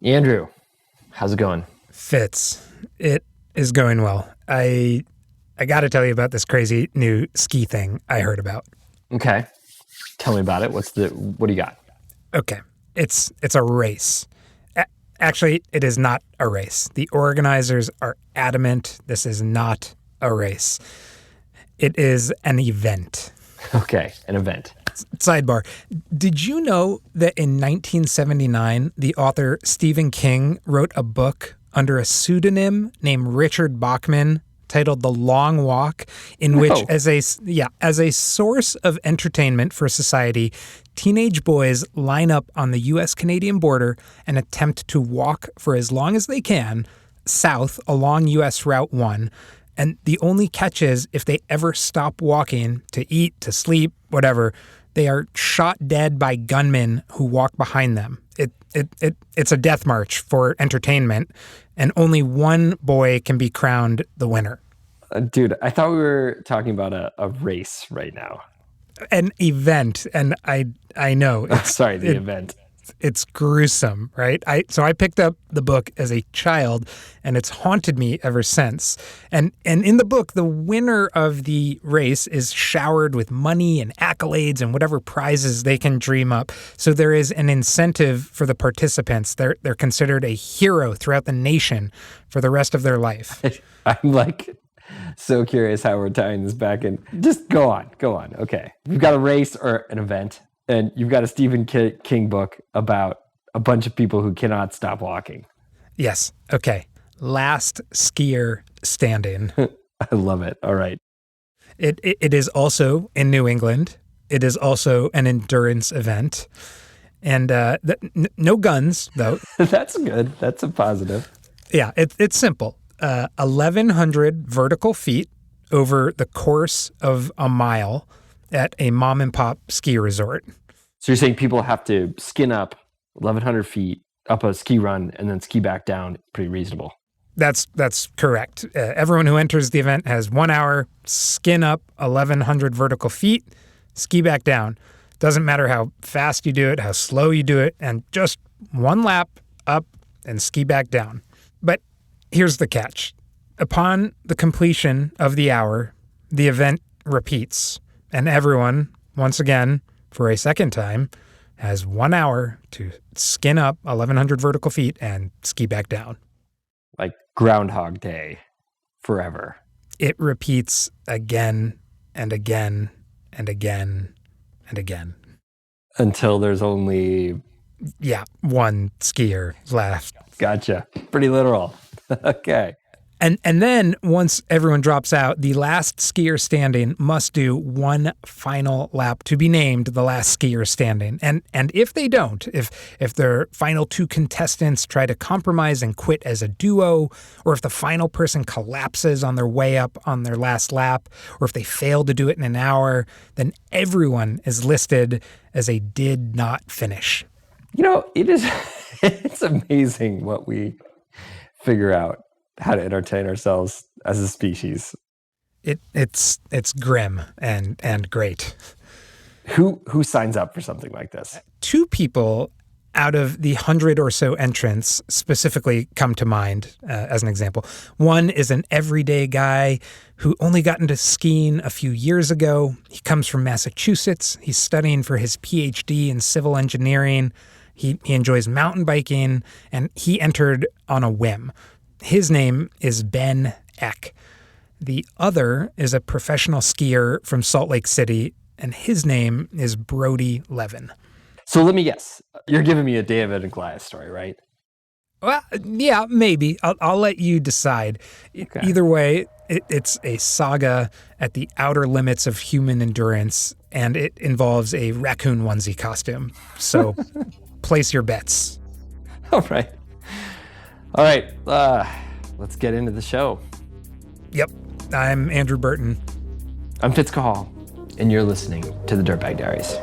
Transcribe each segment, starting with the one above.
Andrew, how's it going? Fitz, it is going well. I got to tell you about this crazy new ski thing I heard about. Okay. Tell me about it. What do you got? Okay. It's a race. Actually, it is not a race. The organizers are adamant this is not a race. It is an event. Okay, an event. Sidebar. Did you know that in 1979, the author Stephen King wrote a book under a pseudonym named Richard Bachman titled The Long Walk, in which, as a source of entertainment for society, teenage boys line up on the U.S.-Canadian border and attempt to walk for as long as they can south along U.S. Route 1. And the only catch is if they ever stop walking to eat, to sleep, whatever, they are shot dead by gunmen who walk behind them. It's a death march for entertainment, and only one boy can be crowned the winner. Dude, I thought we were talking about a race right now. An event, and I know. The event. It's gruesome, right? So I picked up the book as a child, and it's haunted me ever since. And in the book, the winner of the race is showered with money and accolades and whatever prizes they can dream up. So there is an incentive for the participants. They're considered a hero throughout the nation for the rest of their life. I'm so curious how we're tying this back in. Just go on. Okay. We've got a race or an event. And you've got a Stephen King book about a bunch of people who cannot stop walking. Yes. Okay. Last skier standing. I love it. All right. It is also in New England. It is also an endurance event. And no guns, though. That's good. That's a positive. Yeah, it's simple. 1,100 vertical feet over the course of a mile at a mom and pop ski resort. So you're saying people have to skin up 1,100 feet up a ski run and then ski back down? Pretty reasonable. That's correct. Everyone who enters the event has 1 hour, skin up 1,100 vertical feet, ski back down. Doesn't matter how fast you do it, how slow you do it, and just one lap up and ski back down. But here's the catch. Upon the completion of the hour, the event repeats. And everyone, once again, for a second time, has 1 hour to skin up 1,100 vertical feet and ski back down. Like Groundhog Day, forever. It repeats again and again and again and again. Until there's only... Yeah, one skier left. Gotcha. Pretty literal. Okay. And then once everyone drops out, the last skier standing must do one final lap to be named the last skier standing. And if they don't, if their final two contestants try to compromise and quit as a duo, or if the final person collapses on their way up on their last lap, or if they fail to do it in an hour, then everyone is listed as a did not finish. You know, it's amazing what we figure out how to entertain ourselves as a species. It's grim and great. Who signs up for something like this? Two people out of the 100 or so entrants specifically come to mind as an example. One is an everyday guy who only got into skiing a few years ago. He comes from Massachusetts. He's studying for his PhD in civil engineering. He enjoys mountain biking, and he entered on a whim. His name is Ben Eck. The other is a professional skier from Salt Lake City, and his name is Brody Leven. So let me guess. You're giving me a David and Goliath story, right? Well, yeah, maybe. I'll let you decide. Okay. Either way, it's a saga at the outer limits of human endurance, and it involves a raccoon onesie costume. So place your bets. All right. Let's get into the show. Yep. I'm Andrew Burton. I'm Fitz Cahall, and you're listening to the Dirtbag Diaries.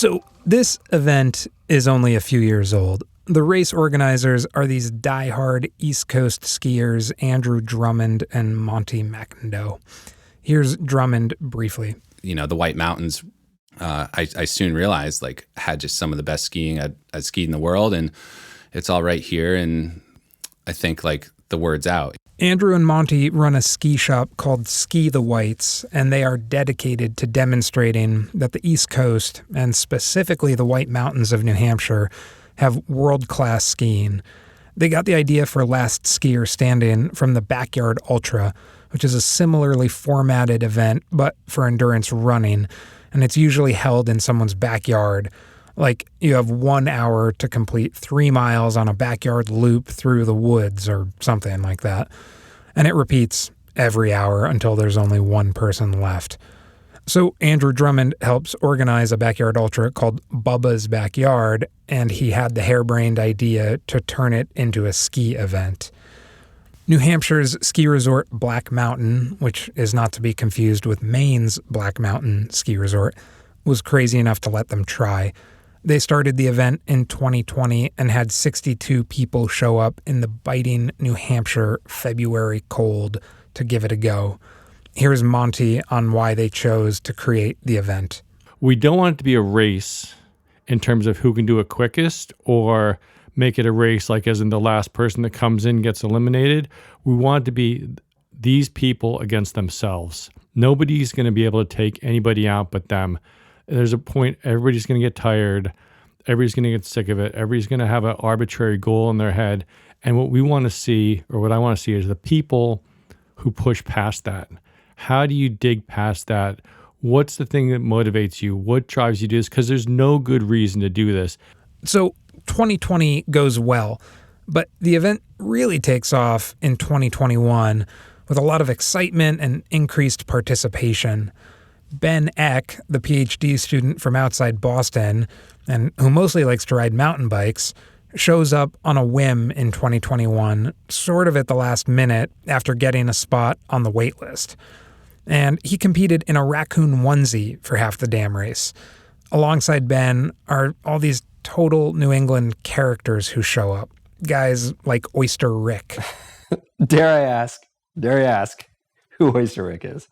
So this event is only a few years old. The race organizers are these diehard East Coast skiers, Andrew Drummond and Monty McIndoe. Here's Drummond briefly. The White Mountains, I soon realized, had just some of the best skiing I'd skied in the world, and it's all right here, and I think, the word's out. Andrew and Monty run a ski shop called Ski the Whites, and they are dedicated to demonstrating that the East Coast, and specifically the White Mountains of New Hampshire, have world-class skiing. They got the idea for Last Skier Standing from the Backyard Ultra, which is a similarly formatted event, but for endurance running, and it's usually held in someone's backyard. You have 1 hour to complete 3 miles on a backyard loop through the woods or something like that. And it repeats every hour until there's only one person left. So Andrew Drummond helps organize a backyard ultra called Bubba's Backyard, and he had the harebrained idea to turn it into a ski event. New Hampshire's ski resort Black Mountain, which is not to be confused with Maine's Black Mountain ski resort, was crazy enough to let them try. They started the event in 2020 and had 62 people show up in the biting New Hampshire February cold to give it a go. Here's Monty on why they chose to create the event. We don't want it to be a race in terms of who can do it quickest or make it a race as in the last person that comes in gets eliminated. We want it to be these people against themselves. Nobody's going to be able to take anybody out but them. There's a point everybody's going to get tired. Everybody's going to get sick of it. Everybody's going to have an arbitrary goal in their head. And what we want to see, or what I want to see, is the people who push past that. How do you dig past that? What's the thing that motivates you? What drives you to do this? Because there's no good reason to do this. So 2020 goes well, but the event really takes off in 2021 with a lot of excitement and increased participation. Ben Eck, the PhD student from outside Boston, and who mostly likes to ride mountain bikes, shows up on a whim in 2021, sort of at the last minute after getting a spot on the wait list. And he competed in a raccoon onesie for half the damn race. Alongside Ben are all these total New England characters who show up. Guys like Oyster Rick. Dare I ask who Oyster Rick is?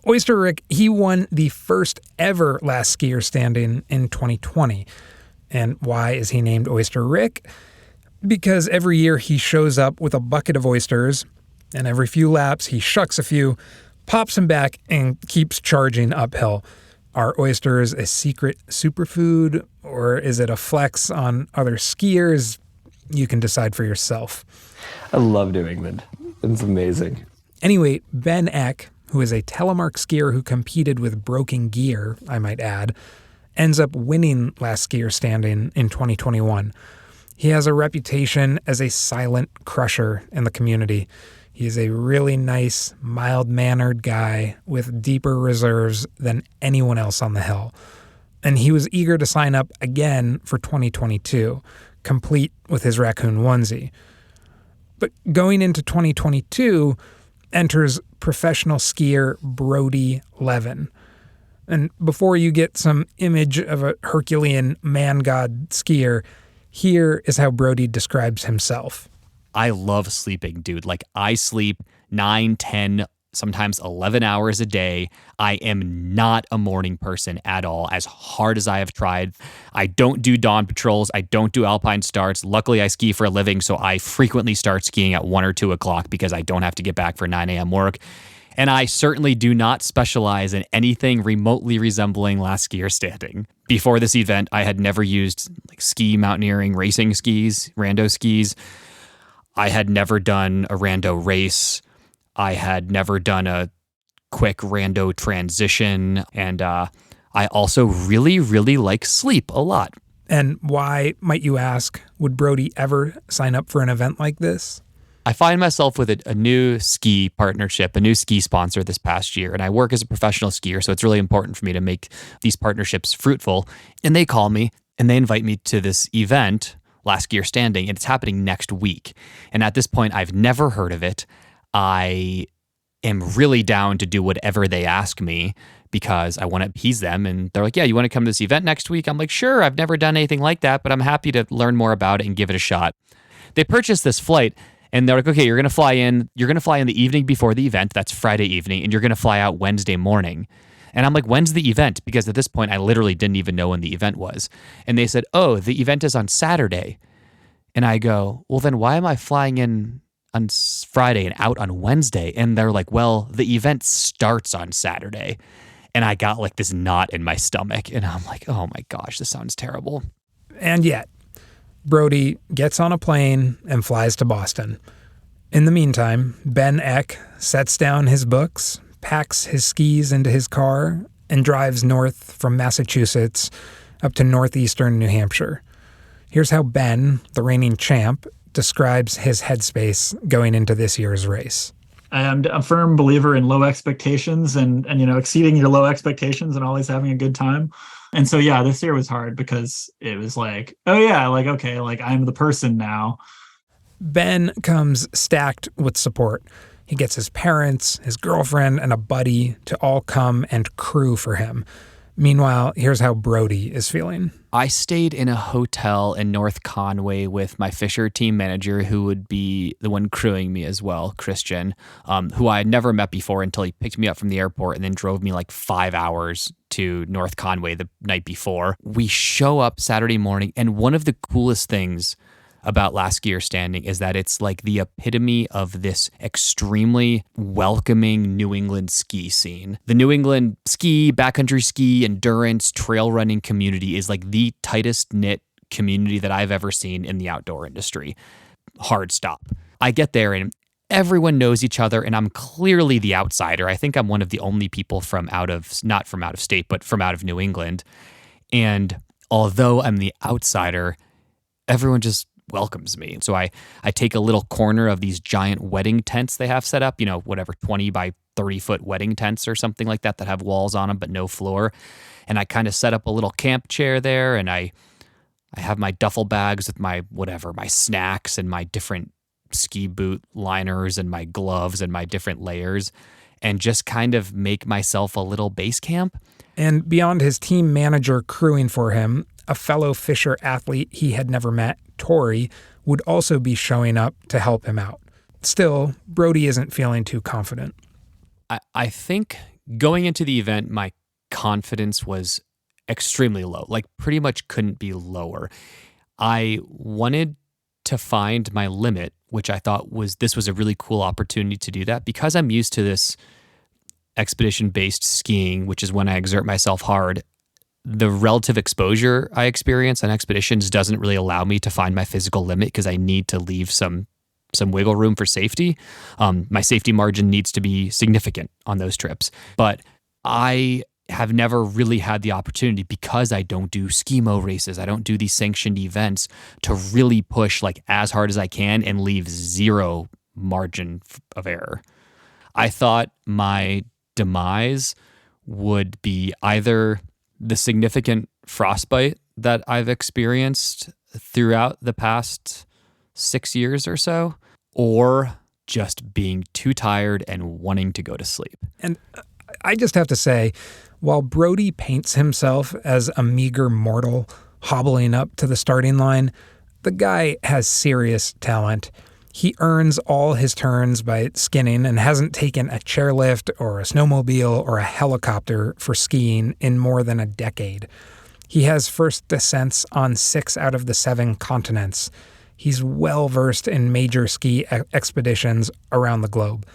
Oyster Rick, he won the first ever Last Skier Standing in 2020. And why is he named Oyster Rick? Because every year he shows up with a bucket of oysters, and every few laps he shucks a few, pops them back, and keeps charging uphill. Are oysters a secret superfood, or is it a flex on other skiers? You can decide for yourself. I love New England. It's amazing. Anyway, Ben Eck, who is a telemark skier who competed with broken gear, I might add, ends up winning Last Skier Standing in 2021. He has a reputation as a silent crusher in the community. He's a really nice, mild-mannered guy with deeper reserves than anyone else on the hill. And he was eager to sign up again for 2022, complete with his raccoon onesie. But going into 2022, enters professional skier Brody Leven. And before you get some image of a Herculean man-god skier, here is how Brody describes himself. I love sleeping, dude. I sleep 9, 10, sometimes 11 hours a day. I am not a morning person at all, as hard as I have tried. I don't do dawn patrols. I don't do alpine starts. Luckily, I ski for a living, so I frequently start skiing at 1 or 2 o'clock because I don't have to get back for 9 a.m. work. And I certainly do not specialize in anything remotely resembling Last Skier Standing. Before this event, I had never used ski mountaineering racing skis, rando skis. I had never done a rando race. I had never done a quick rando transition. And I also really, really like sleep a lot. And why, might you ask, would Brody ever sign up for an event like this? I find myself with a new ski partnership, a new ski sponsor this past year, and I work as a professional skier, so it's really important for me to make these partnerships fruitful. And they call me and they invite me to this event, Last Skier Standing, and it's happening next week. And at this point, I've never heard of it. I am really down to do whatever they ask me because I want to appease them. And they're like, yeah, you want to come to this event next week? I'm like, sure, I've never done anything like that, but I'm happy to learn more about it and give it a shot. They purchased this flight and they're like, okay, you're going to fly in the evening before the event. That's Friday evening. And you're going to fly out Wednesday morning. And I'm like, when's the event? Because at this point, I literally didn't even know when the event was. And they said, oh, the event is on Saturday. And I go, well, then why am I flying in on Friday and out on Wednesday? And they're like, well, the event starts on Saturday. And I got like this knot in my stomach. And I'm like, oh my gosh, this sounds terrible. And yet, Brody gets on a plane and flies to Boston. In the meantime, Ben Eck sets down his books, packs his skis into his car, and drives north from Massachusetts up to northeastern New Hampshire. Here's how Ben, the reigning champ, describes his headspace going into this year's race. I am a firm believer in low expectations and exceeding your low expectations and always having a good time. And so, yeah, this year was hard because it was like, oh yeah, like, okay, like I'm the person now. Ben comes stacked with support. He gets his parents, his girlfriend, and a buddy to all come and crew for him. Meanwhile, here's how Brody is feeling. I stayed in a hotel in North Conway with my Fisher team manager, who would be the one crewing me as well, Christian, who I had never met before until he picked me up from the airport and then drove me like 5 hours to North Conway the night before. We show up Saturday morning, and one of the coolest things about Last Skier Standing is that it's like the epitome of this extremely welcoming New England ski scene. The New England ski, backcountry ski, endurance, trail running community is like the tightest knit community that I've ever seen in the outdoor industry. Hard stop. I get there and everyone knows each other and I'm clearly the outsider. I think I'm one of the only people not from out of state, but from out of New England. And although I'm the outsider, everyone just welcomes me. So I take a little corner of these giant wedding tents they have set up, 20 by 30 foot wedding tents or something like that have walls on them but no floor. And I kind of set up a little camp chair there and I have my duffel bags with my snacks and my different ski boot liners and my gloves and my different layers and just kind of make myself a little base camp. And beyond his team manager crewing for him, a fellow Fisher athlete he had never met, Tori, would also be showing up to help him out. Still, Brody isn't feeling too confident. I think going into the event, my confidence was extremely low, like pretty much couldn't be lower. I wanted to find my limit, which I thought this was a really cool opportunity to do that because I'm used to this expedition-based skiing, which is when I exert myself hard. The relative exposure I experience on expeditions doesn't really allow me to find my physical limit because I need to leave some wiggle room for safety. My safety margin needs to be significant on those trips. But I have never really had the opportunity because I don't do skimo races. I don't do these sanctioned events to really push like as hard as I can and leave zero margin of error. I thought my demise would be either the significant frostbite that I've experienced throughout the past 6 years or so, or just being too tired and wanting to go to sleep. And I just have to say, while Brody paints himself as a meager mortal hobbling up to the starting line, the guy has serious talent. He earns all his turns by skinning and hasn't taken a chairlift or a snowmobile or a helicopter for skiing in more than a decade. He has first descents on 6 out of the 7 continents. He's well-versed in major ski expeditions around the globe.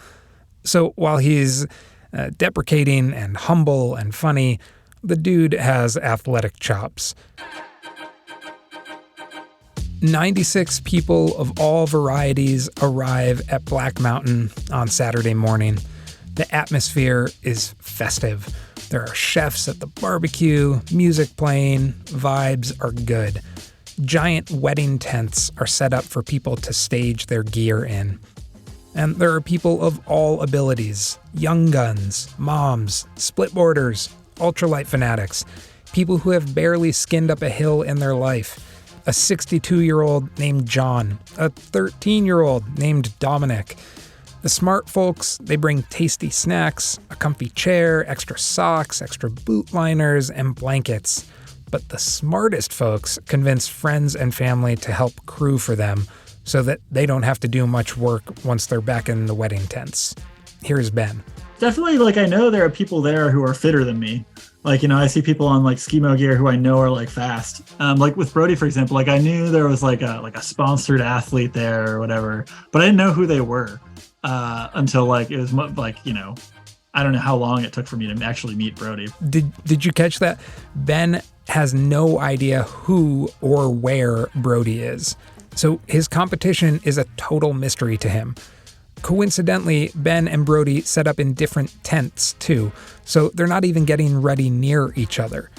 So while he's deprecating and humble and funny, the dude has athletic chops. 96 people of all varieties arrive at Black Mountain on Saturday morning. The atmosphere is festive. There are chefs at the barbecue, music playing, vibes are good. Giant wedding tents are set up for people to stage their gear in. And there are people of all abilities, young guns, moms, splitboarders, ultralight fanatics, people who have barely skinned up a hill in their life, a 62-year-old named John, a 13-year-old named Dominic. The smart folks, they bring tasty snacks, a comfy chair, extra socks, extra boot liners, and blankets. But the smartest folks convince friends and family to help crew for them so that they don't have to do much work once they're back in the wedding tents. Here's Ben. Definitely, like, I know there are people there who are fitter than me. Like, I see people on like skimo gear who I know are like fast. Like with Brody, for example, like I knew there was like a sponsored athlete there or whatever, but I didn't know who they were until like it was like, I don't know how long it took for me to actually meet Brody. Did you catch that? Ben has no idea who or where Brody is. So his competition is a total mystery to him. Coincidentally, Ben and Brody set up in different tents too, so they're not even getting ready near each other.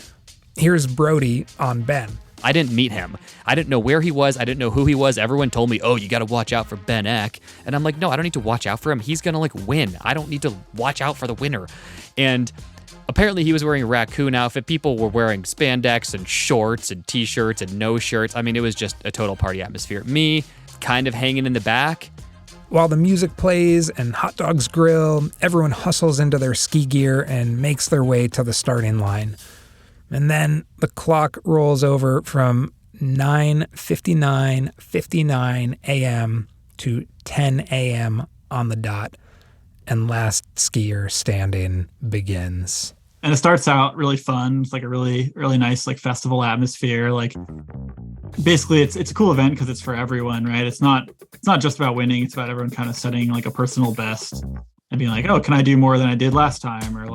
Here's Brody on Ben. I didn't meet him. I didn't know where he was. I didn't know who he was. Everyone told me, oh, you got to watch out for Ben Eck. And I'm like, no, I don't need to watch out for him. He's going to like win. I don't need to watch out for the winner. And apparently he was wearing a raccoon outfit. People were wearing spandex and shorts and t-shirts and no shirts. I mean, it was just a total party atmosphere. Me kind of hanging in the back. While the music plays and hot dogs grill, everyone hustles into their ski gear and makes their way to the starting line. And then the clock rolls over from 9:59 a.m. to 10 a.m. on the dot, and last skier standing begins. And it starts out really fun. It's like a really, really nice like festival atmosphere. Like basically it's a cool event because it's for everyone, right? It's not just about winning. It's about everyone kind of setting like a personal best and being like, oh, can I do more than I did last time? Or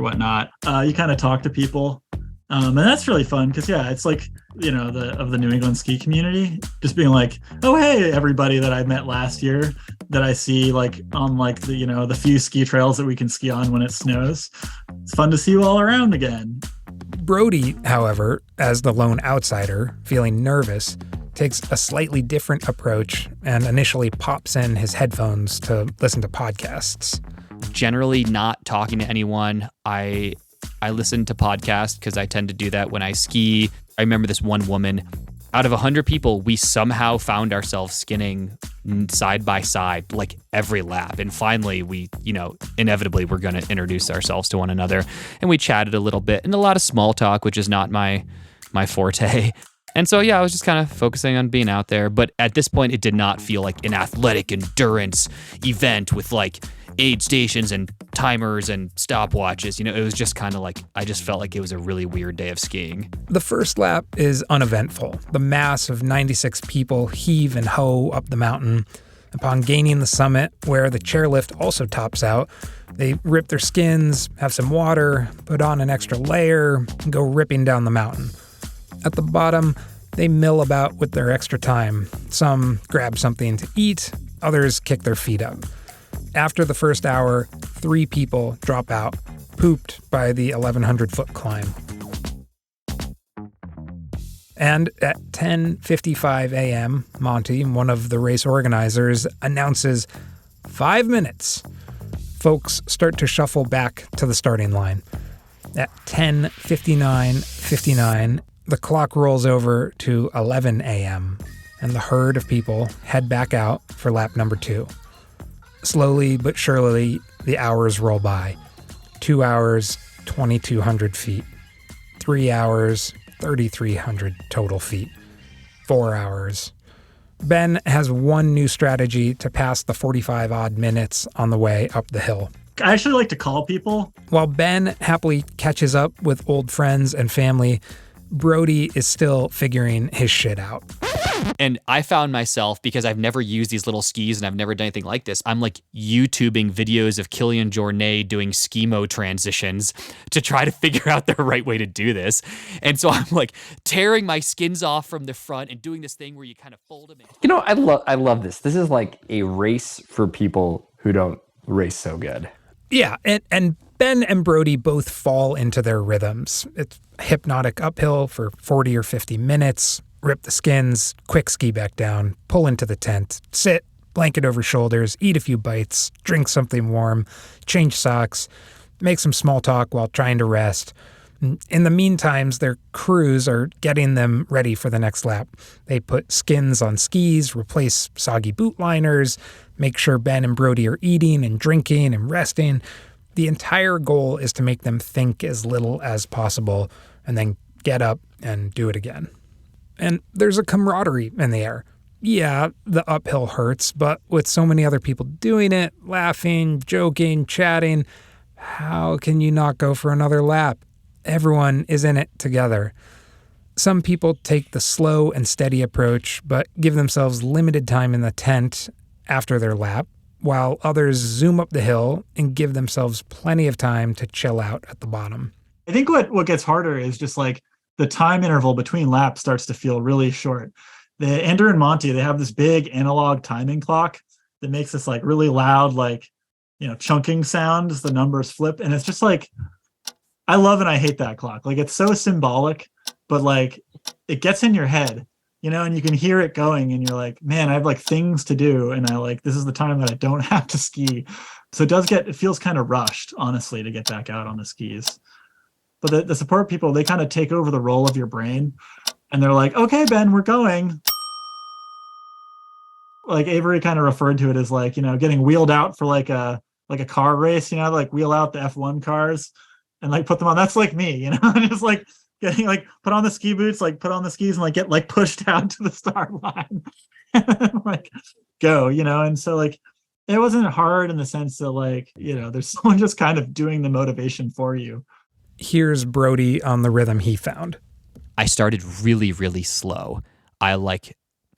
whatnot. You kind of talk to people. And that's really fun because it's like, the New England ski community, just being like, oh, hey, everybody that I met last year that I see like on like the few ski trails that we can ski on when it snows. It's fun to see you all around again. Brody, however, as the lone outsider, feeling nervous, takes a slightly different approach and initially pops in his headphones to listen to podcasts. Generally not talking to anyone. I listen to podcasts because I tend to do that when I ski. I remember this one woman, out of 100 people, we somehow found ourselves skinning side by side, like every lap. And finally, we, inevitably we're going to introduce ourselves to one another. And we chatted a little bit and a lot of small talk, which is not my forte. And so, I was just kind of focusing on being out there. But at this point, it did not feel like an athletic endurance event with like aid stations and timers and stopwatches. It was just kind of like, I just felt like it was a really weird day of skiing. The first lap is uneventful. The mass of 96 people heave and hoe up the mountain. Upon gaining the summit, where the chairlift also tops out, they rip their skins, have some water, put on an extra layer, and go ripping down the mountain. At the bottom, they mill about with their extra time. Some grab something to eat, others kick their feet up. After the first hour, 3 people drop out, pooped by the 1,100-foot climb. And at 10:55 a.m., Monty, one of the race organizers, announces 5 minutes. Folks start to shuffle back to the starting line. At 10:59, the clock rolls over to 11 a.m., and the herd of people head back out for lap number 2. Slowly but surely, the hours roll by. 2 hours, 2,200 feet. 3 hours, 3,300 total feet. 4 hours. Ben has one new strategy to pass the 45-odd minutes on the way up the hill. I actually like to call people. While Ben happily catches up with old friends and family, Brody is still figuring his shit out. And I found myself, because I've never used these little skis and I've never done anything like this, I'm like YouTubing videos of Kilian Jornet doing skimo transitions to try to figure out the right way to do this. And so I'm like tearing my skins off from the front and doing this thing where you kind of fold them. I love this. This is like a race for people who don't race so good. Yeah, and Ben and Brody both fall into their rhythms. It's hypnotic uphill for 40 or 50 minutes, rip the skins, quick ski back down, pull into the tent, sit, blanket over shoulders, eat a few bites, drink something warm, change socks, make some small talk while trying to rest, In the meantime, their crews are getting them ready for the next lap. They put skins on skis, replace soggy boot liners, make sure Ben and Brody are eating and drinking and resting. The entire goal is to make them think as little as possible and then get up and do it again. And there's a camaraderie in the air. Yeah, the uphill hurts, but with so many other people doing it, laughing, joking, chatting, how can you not go for another lap? Everyone is in it together. Some people take the slow and steady approach, but give themselves limited time in the tent after their lap, while others zoom up the hill and give themselves plenty of time to chill out at the bottom. I think what gets harder is just like the time interval between laps starts to feel really short. Andrew and Monty, they have this big analog timing clock that makes this like really loud, like, chunking sound as the numbers flip. And it's just like, I love and I hate that clock. Like, it's so symbolic, but like it gets in your head, and you can hear it going and you're like, man, I have like things to do. And this is the time that I don't have to ski. So it feels kind of rushed, honestly, to get back out on the skis. But the support people, they kind of take over the role of your brain and they're like, okay, Ben, we're going. Like Avery kind of referred to it as like, getting wheeled out for like a car race, like wheel out the F1 cars and like put them on. That's like me, just like getting like put on the ski boots, like put on the skis and like get like pushed out to the start line and then, like go, and so like it wasn't hard in the sense that like, there's someone just kind of doing the motivation for you. Here's Brody on the rhythm he found. I started really, really slow. I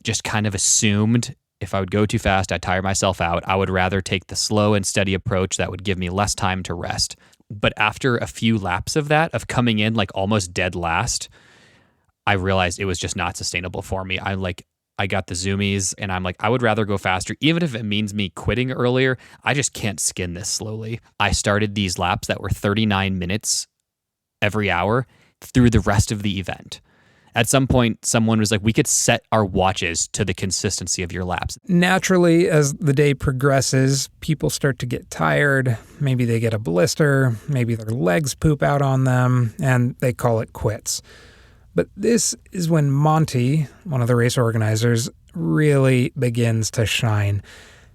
just kind of assumed if I would go too fast, I'd tire myself out. I would rather take the slow and steady approach that would give me less time to rest. But after a few laps of that, of coming in like almost dead last, I realized it was just not sustainable for me. I got the zoomies and I'm like, I would rather go faster. Even if it means me quitting earlier, I just can't skin this slowly. I started these laps that were 39 minutes every hour through the rest of the event. At some point, someone was like, we could set our watches to the consistency of your laps. Naturally, as the day progresses, people start to get tired. Maybe they get a blister. Maybe their legs poop out on them, and they call it quits. But this is when Monty, one of the race organizers, really begins to shine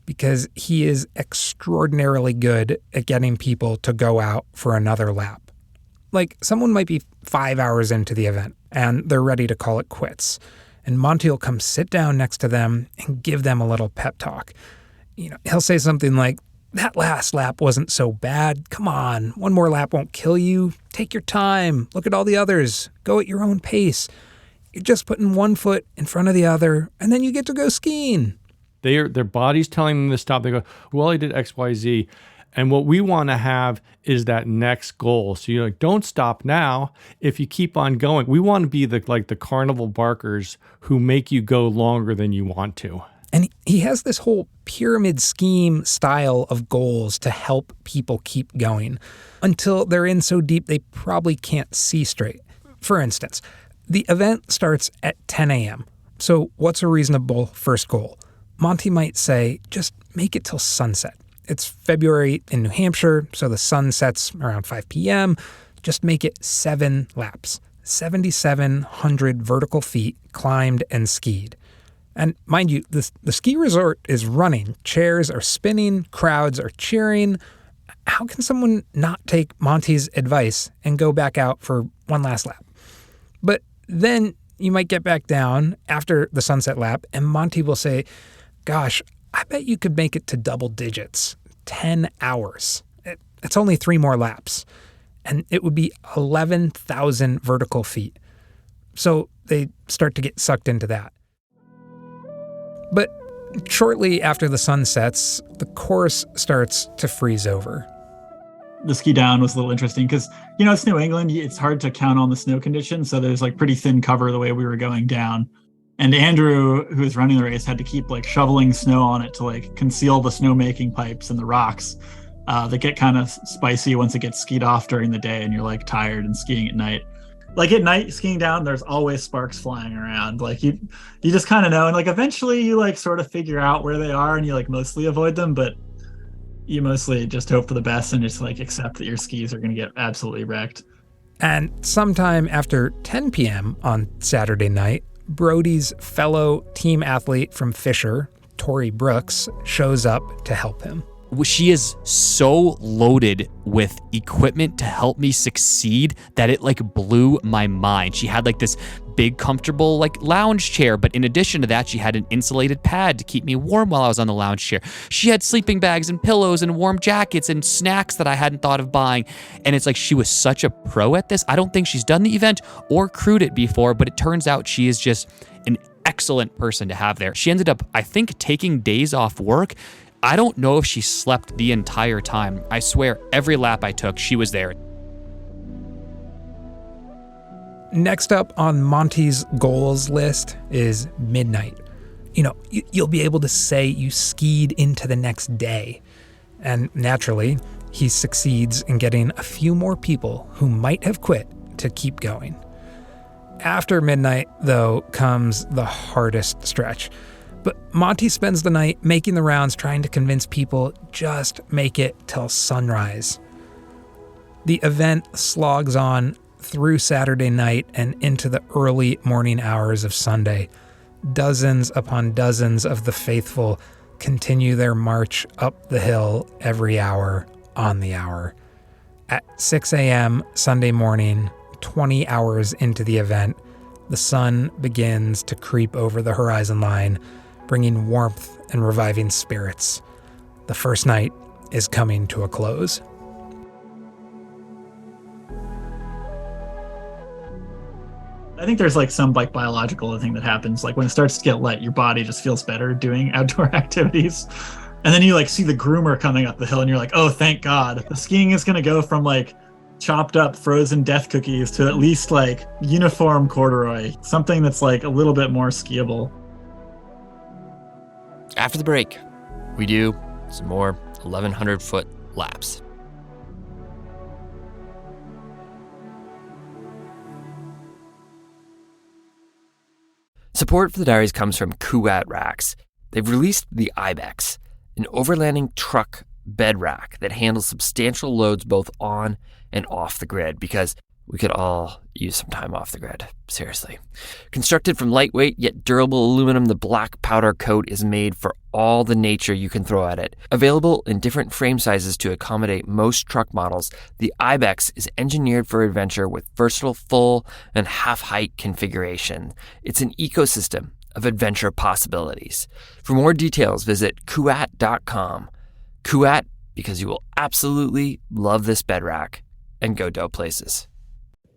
because he is extraordinarily good at getting people to go out for another lap. Like, someone might be 5 hours into the event and they're ready to call it quits. And Monty will come sit down next to them and give them a little pep talk. He'll say something like, that last lap wasn't so bad. Come on, one more lap won't kill you. Take your time. Look at all the others. Go at your own pace. You're just putting one foot in front of the other, and then you get to go skiing. Their body's telling them to stop. They go, well, I did X, Y, Z. And what we want to have is that next goal. So you're like, don't stop now. If you keep on going, we want to be the carnival barkers who make you go longer than you want to. And he has this whole pyramid scheme style of goals to help people keep going until they're in so deep they probably can't see straight. For instance, the event starts at 10 a.m. So what's a reasonable first goal? Monty might say, just make it till sunset. It's February in New Hampshire, so the sun sets around 5 p.m. Just make it 7 laps, 7,700 vertical feet climbed and skied. And mind you, the ski resort is running. Chairs are spinning, crowds are cheering. How can someone not take Monty's advice and go back out for one last lap? But then you might get back down after the sunset lap, and Monty will say, gosh, I bet you could make it to double digits, 10 hours. It's only 3 more laps. And it would be 11,000 vertical feet. So they start to get sucked into that. But shortly after the sun sets, the course starts to freeze over. The ski down was a little interesting because, it's New England. It's hard to count on the snow conditions. So there's like pretty thin cover the way we were going down. And Andrew, who was running the race, had to keep like shoveling snow on it to like conceal the snowmaking pipes and the rocks that get kind of spicy once it gets skied off during the day and you're like tired and skiing at night. Like at night skiing down, there's always sparks flying around. Like you just kind of know. And like eventually you like sort of figure out where they are and you like mostly avoid them, but you mostly just hope for the best and just like accept that your skis are going to get absolutely wrecked. And sometime after 10 p.m. on Saturday night, Brody's fellow team athlete from Fisher, Tori Brooks, shows up to help him. She is so loaded with equipment to help me succeed that it like blew my mind. She had like this big comfortable like lounge chair, but in addition to that, she had an insulated pad to keep me warm while I was on the lounge chair. She had sleeping bags and pillows and warm jackets and snacks that I hadn't thought of buying. And it's like she was such a pro at this. I don't think she's done the event or crewed it before, but it turns out she is just an excellent person to have there. She ended up, I think, taking days off work. I don't know if she slept the entire time. I swear, every lap I took, she was there. Next up on Monty's goals list is midnight. You know, you'll be able to say you skied into the next day. And naturally, he succeeds in getting a few more people who might have quit to keep going. After midnight, though, comes the hardest stretch. But Monty spends the night making the rounds trying to convince people just make it till sunrise. The event slogs on through Saturday night and into the early morning hours of Sunday. Dozens upon dozens of the faithful continue their march up the hill every hour on the hour. At 6 a.m. Sunday morning, 20 hours into the event, the sun begins to creep over the horizon line, bringing warmth and reviving spirits. The first night is coming to a close. I think there's like some like biological thing that happens. Like when it starts to get light, your body just feels better doing outdoor activities. And then you like see the groomer coming up the hill and you're like, oh, thank God. The skiing is going to go from like chopped up frozen death cookies to at least like uniform corduroy, something that's like a little bit more skiable. After the break, we do some more 1,100-foot laps. Support for the Diaries comes from Kuat Racks. They've released the Ibex, an overlanding truck bed rack that handles substantial loads both on and off the grid, because we could all use some time off the grid, seriously. Constructed from lightweight yet durable aluminum, the black powder coat is made for all the nature you can throw at it. Available in different frame sizes to accommodate most truck models, the Ibex is engineered for adventure with versatile full and half-height configuration. It's an ecosystem of adventure possibilities. For more details, visit kuat.com. Kuat, because you will absolutely love this bed rack and go dope places.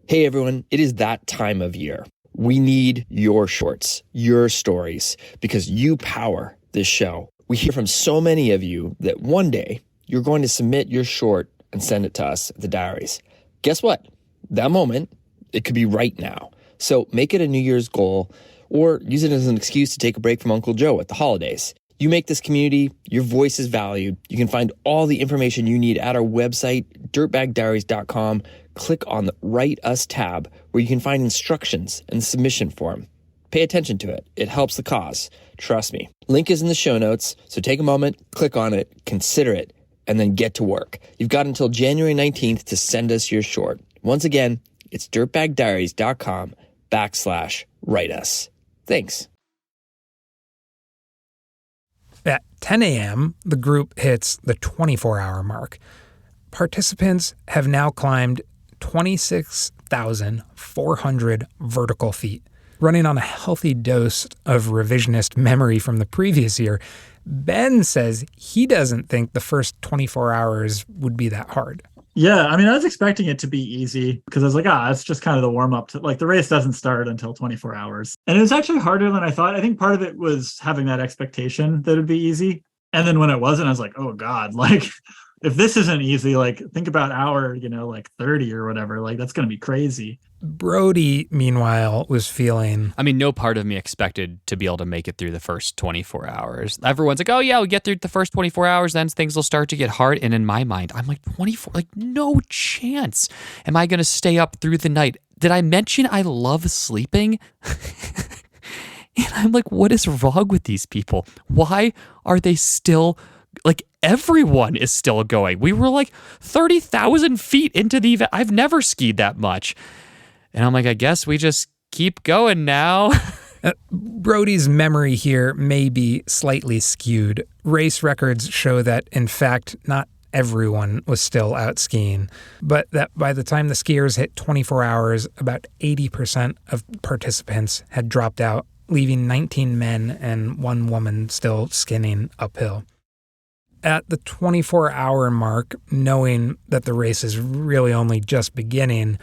Hey everyone, it is that time of year. We need your shorts, your stories, because you power this show. We hear from so many of you that one day you're going to submit your short and send it to us at the Diaries. Guess what? That moment, it could be right now. So make it a New Year's goal or use it as an excuse to take a break from Uncle Joe at the holidays. You make this community, your voice is valued. You can find all the information you need at our website, dirtbagdiaries.com. Click on the Write Us tab where you can find instructions and the submission form. Pay attention to it. It helps the cause. Trust me. Link is in the show notes, so take a moment, click on it, consider it, and then get to work. You've got until January 19th to send us your short. Once again, it's dirtbagdiaries.com/write us. Thanks. At 10 a.m., the group hits the 24-hour mark. Participants have now climbed 26,400 vertical feet. Running on a healthy dose of revisionist memory from the previous year, Ben says he doesn't think the first 24 hours would be that hard. Yeah, I mean, I was expecting it to be easy because I was like, it's just kind of the warm up to like the race doesn't start until 24 hours. And it was actually harder than I thought. I think part of it was having that expectation that it'd be easy. And then when it wasn't, I was like, oh God, like if this isn't easy, like think about hour, like 30 or whatever, like that's going to be crazy. Brody, meanwhile, was feeling... I mean, no part of me expected to be able to make it through the first 24 hours. Everyone's like, oh yeah, we get through the first 24 hours, then things will start to get hard. And in my mind, I'm like, 24, like no chance am I going to stay up through the night. Did I mention I love sleeping? And I'm like, what is wrong with these people? Why are they still like everyone is still going. We were like 30,000 feet into the event. I've never skied that much. And I'm like, I guess we just keep going now. Brody's memory here may be slightly skewed. Race records show that, in fact, not everyone was still out skiing, but that by the time the skiers hit 24 hours, about 80% of participants had dropped out, leaving 19 men and 1 woman still skinning uphill. At the 24-hour mark, knowing that the race is really only just beginning,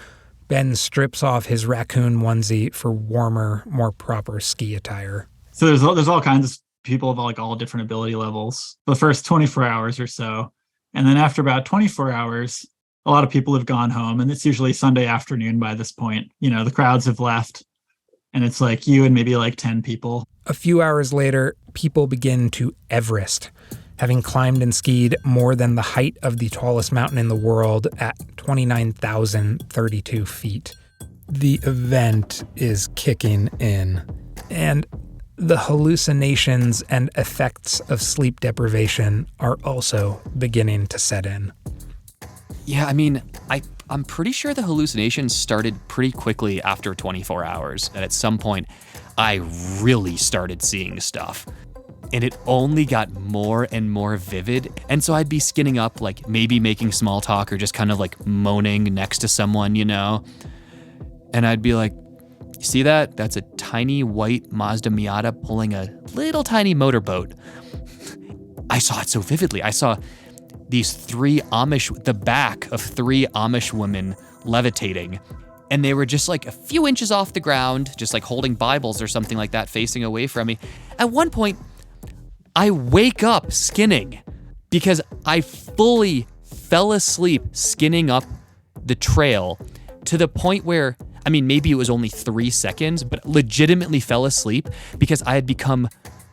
Ben strips off his raccoon onesie for warmer, more proper ski attire. So there's all kinds of people of like all different ability levels for the first 24 hours or so. And then after about 24 hours, a lot of people have gone home, and it's usually Sunday afternoon by this point. You know, the crowds have left, and it's like you and maybe like 10 people. A few hours later, people begin to Everest, having climbed and skied more than the height of the tallest mountain in the world at 29,032 feet. The event is kicking in, and the hallucinations and effects of sleep deprivation are also beginning to set in. Yeah, I mean, I'm pretty sure the hallucinations started pretty quickly after 24 hours. And at some point, I really started seeing stuff. And it only got more and more vivid. And so I'd be skinning up, like maybe making small talk or just kind of like moaning next to someone, you know? And I'd be like, you see that? That's a tiny white Mazda Miata pulling a little tiny motorboat. I saw it so vividly. I saw the back of 3 Amish women levitating. And they were just like a few inches off the ground, just like holding Bibles or something like that, facing away from me. At one point, I wake up skinning because I fully fell asleep skinning up the trail to the point where, I mean, maybe it was only 3 seconds, but legitimately fell asleep because I had become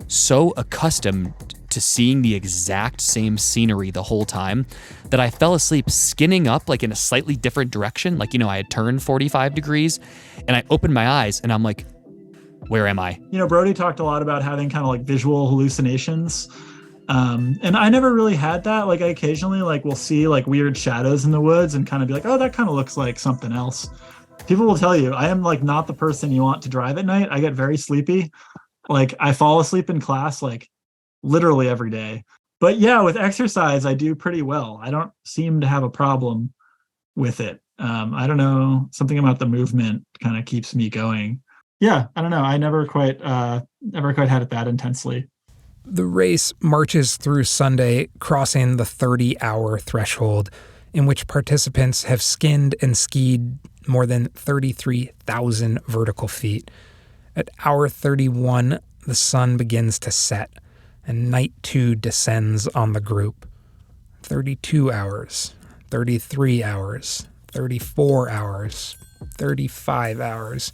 so accustomed to seeing the exact same scenery the whole time that I fell asleep skinning up like in a slightly different direction. Like, you know, I had turned 45 degrees and I opened my eyes and I'm like, where am I? You know, Brody talked a lot about having kind of like visual hallucinations. And I never really had that. Like I occasionally like will see like weird shadows in the woods and kind of be like, oh, that kind of looks like something else. People will tell you, I am like not the person you want to drive at night. I get very sleepy. Like I fall asleep in class like literally every day. But yeah, with exercise, I do pretty well. I don't seem to have a problem with it. I don't know, something about the movement kind of keeps me going. Yeah, I don't know. I never quite had it that intensely. The race marches through Sunday, crossing the 30-hour threshold, in which participants have skinned and skied more than 33,000 vertical feet. At hour 31, the sun begins to set, and night 2 descends on the group. 32 hours, 33 hours, 34 hours, 35 hours.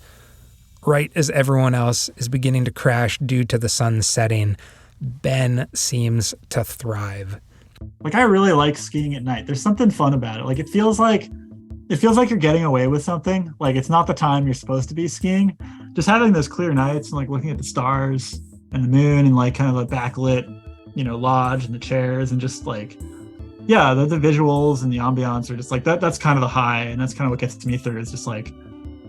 Right as everyone else is beginning to crash due to the sun setting, Ben seems to thrive. Like I really like skiing at night. There's something fun about it. Like it feels like you're getting away with something. Like it's not the time you're supposed to be skiing. Just having those clear nights and like looking at the stars and the moon and like kind of the backlit, you know, lodge and the chairs and just like, yeah, the visuals and the ambiance are just like that's kind of the high, and that's kind of what gets me through. It's just like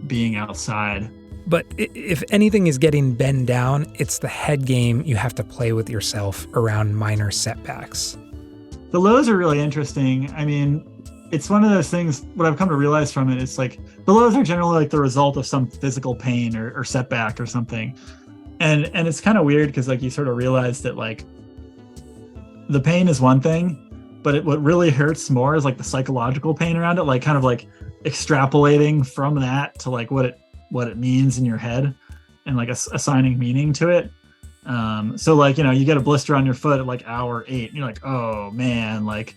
being outside. But if anything is getting Ben down, it's the head game you have to play with yourself around minor setbacks. The lows are really interesting. I mean, it's one of those things, what I've come to realize from it is like the lows are generally like the result of some physical pain or setback or something. And it's kind of weird because like you sort of realize that like the pain is one thing, but what really hurts more is like the psychological pain around it, like kind of like extrapolating from that to like what it means in your head and like assigning meaning to it. So like, you know, you get a blister on your foot at like hour 8 and you're like, oh man, like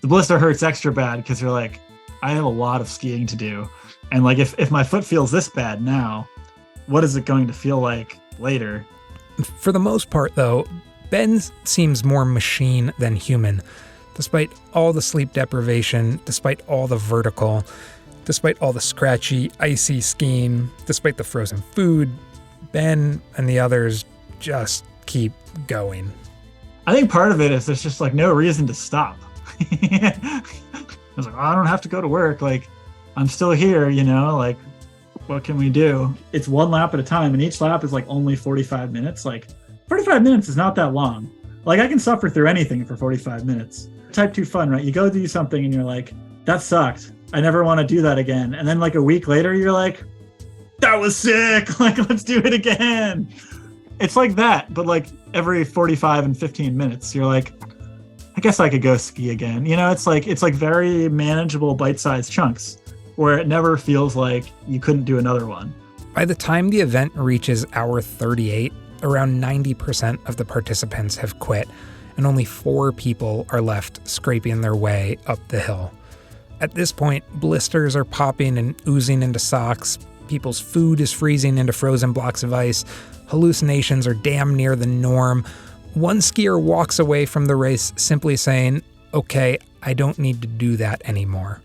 the blister hurts extra bad because you're like, I have a lot of skiing to do. And like, if my foot feels this bad now, what is it going to feel like later? For the most part though, Ben seems more machine than human. Despite all the sleep deprivation, despite all the vertical, despite all the scratchy, icy skiing, despite the frozen food, Ben and the others just keep going. I think part of it is there's just like no reason to stop. I was like, oh, I don't have to go to work. Like, I'm still here, like, what can we do? It's one lap at a time, and each lap is like only 45 minutes. Like, 45 minutes is not that long. Like, I can suffer through anything for 45 minutes. Type 2 fun, right? You go do something and you're like, that sucked. I never want to do that again. And then like a week later, you're like, that was sick. Like, let's do it again. It's like that, but like every 45 and 15 minutes, you're like, I guess I could go ski again. It's like very manageable bite-sized chunks where it never feels like you couldn't do another one. By the time the event reaches hour 38, around 90% of the participants have quit, and only 4 people are left scraping their way up the hill. At this point, blisters are popping and oozing into socks, people's food is freezing into frozen blocks of ice, hallucinations are damn near the norm. One skier walks away from the race simply saying, okay, I don't need to do that anymore.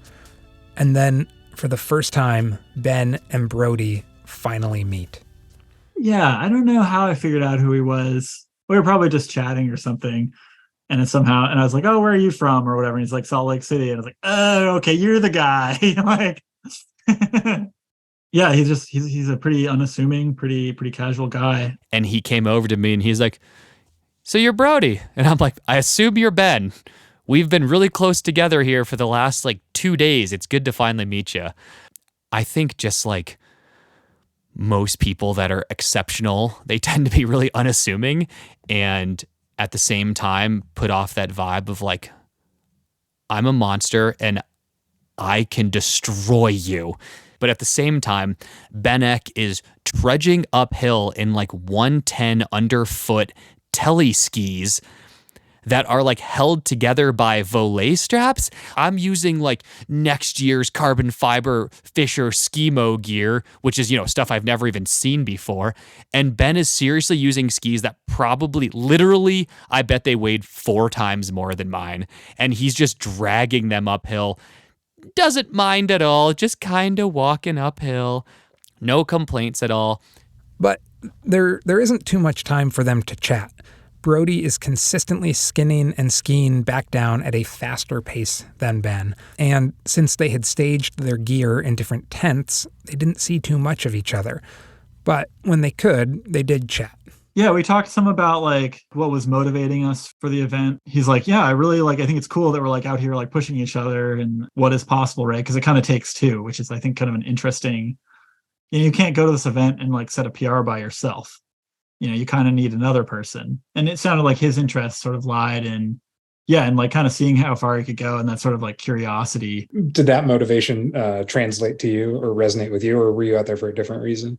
And then, for the first time, Ben and Brody finally meet. Yeah, I don't know how I figured out who he was. We were probably just chatting or something. And then somehow, and I was like, oh, where are you from? Or whatever. And he's like, Salt Lake City. And I was like, oh, okay, you're the guy. Like, yeah, he's a pretty unassuming, pretty casual guy. And he came over to me and he's like, so you're Brody. And I'm like, I assume you're Ben. We've been really close together here for the last like 2 days. It's good to finally meet you. I think just like most people that are exceptional, they tend to be really unassuming and at the same time put off that vibe of like, I'm a monster and I can destroy you. But at the same time, Ben Eck is trudging uphill in like 110 underfoot telly skis that are like held together by volet straps. I'm using like next year's carbon fiber Fisher Skimo gear, which is, stuff I've never even seen before. And Ben is seriously using skis that probably, literally, I bet they weighed 4 times more than mine. And he's just dragging them uphill. Doesn't mind at all, just kind of walking uphill. No complaints at all. But there isn't too much time for them to chat. Brody is consistently skinning and skiing back down at a faster pace than Ben. And since they had staged their gear in different tents, they didn't see too much of each other. But when they could, they did chat. Yeah, we talked some about like what was motivating us for the event. He's like, yeah, I think it's cool that we're like out here like pushing each other and what is possible, right? Because it kind of takes 2, which is I think kind of an interesting, you can't go to this event and like set a PR by yourself. You kind of need another person. And it sounded like his interest sort of lied in, and like kind of seeing how far he could go and that sort of like curiosity. Did that motivation translate to you or resonate with you, or were you out there for a different reason?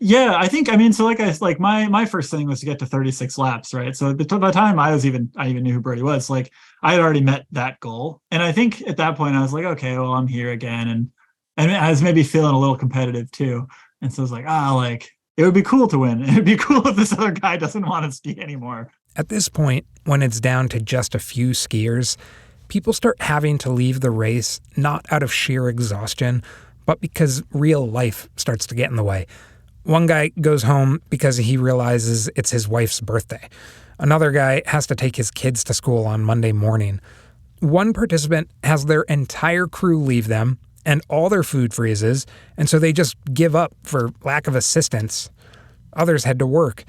Yeah, I think, so like my first thing was to get to 36 laps, right? So by the time I even knew who Brody was, like I had already met that goal. And I think at that point I was like, okay, well, I'm here again. And I was maybe feeling a little competitive too. And so I was like, like, it would be cool to win. It'd be cool if this other guy doesn't want to ski anymore. At this point, when it's down to just a few skiers, people start having to leave the race not out of sheer exhaustion, but because real life starts to get in the way. One guy goes home because he realizes it's his wife's birthday. Another guy has to take his kids to school on Monday morning. One participant has their entire crew leave them, and all their food freezes, and so they just give up for lack of assistance. Others head to work.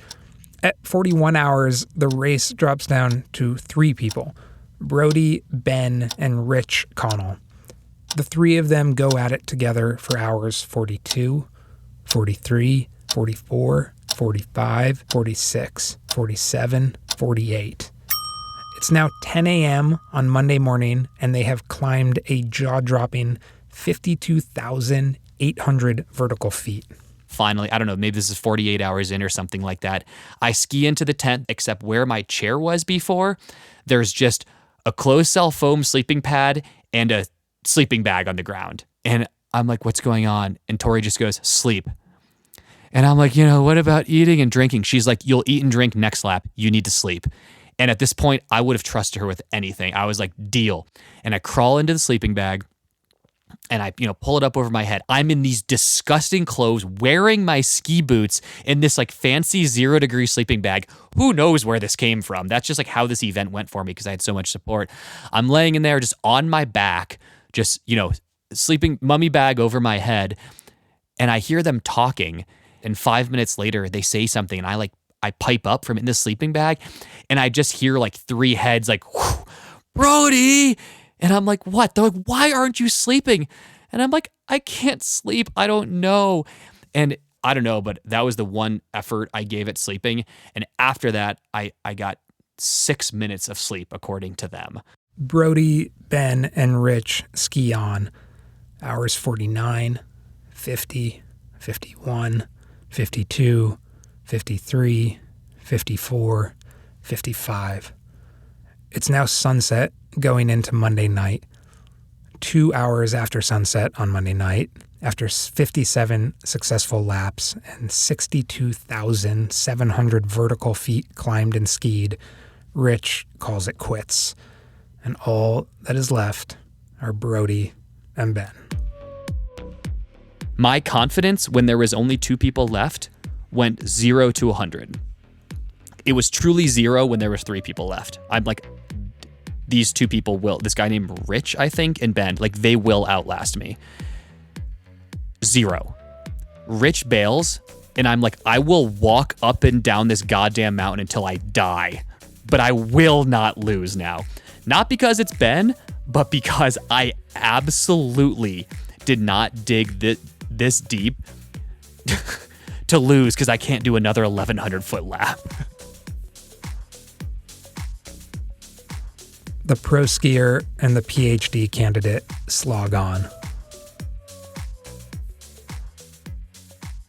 At 41 hours, the race drops down to 3 people, Brody, Ben, and Rich Connell. The 3 of them go at it together for hours 42, 43, 44, 45, 46, 47, 48. It's now 10 a.m. on Monday morning, and they have climbed a jaw-dropping 52,800 vertical feet. Finally, I don't know, maybe this is 48 hours in or something like that. I ski into the tent, except where my chair was before, there's just a closed cell foam sleeping pad and a sleeping bag on the ground. And I'm like, what's going on? And Tori just goes, sleep. And I'm like, what about eating and drinking? She's like, you'll eat and drink next lap. You need to sleep. And at this point, I would have trusted her with anything. I was like, deal. And I crawl into the sleeping bag. and I, pull it up over my head. I'm in these disgusting clothes, wearing my ski boots in this like fancy 0-degree sleeping bag. Who knows where this came from? That's just like how this event went for me because I had so much support. I'm laying in there just on my back, just, sleeping mummy bag over my head. And I hear them talking. And 5 minutes later, they say something. And I pipe up from in the sleeping bag. And I just hear like 3 heads like, Brody. And I'm like, what? They're like, why aren't you sleeping? And I'm like, I can't sleep. I don't know. And I don't know, but that was the one effort I gave at sleeping. And after that, I got 6 minutes of sleep, according to them. Brody, Ben, and Rich ski on. Hours 49, 50, 51, 52, 53, 54, 55. It's now sunset going into Monday night. 2 hours after sunset on Monday night, after 57 successful laps and 62,700 vertical feet climbed and skied, Rich calls it quits. And all that is left are Brody and Ben. My confidence when there was only 2 people left went 0 to 100. It was truly 0 when there was 3 people left. I'm like, these 2 people will, this guy named Rich, I think, and Ben, like they will outlast me. 0. Rich bails, and I'm like, I will walk up and down this goddamn mountain until I die, but I will not lose now. Not because it's Ben, but because I absolutely did not dig this deep to lose because I can't do another 1,100 foot lap. The pro skier and the PhD candidate slog on.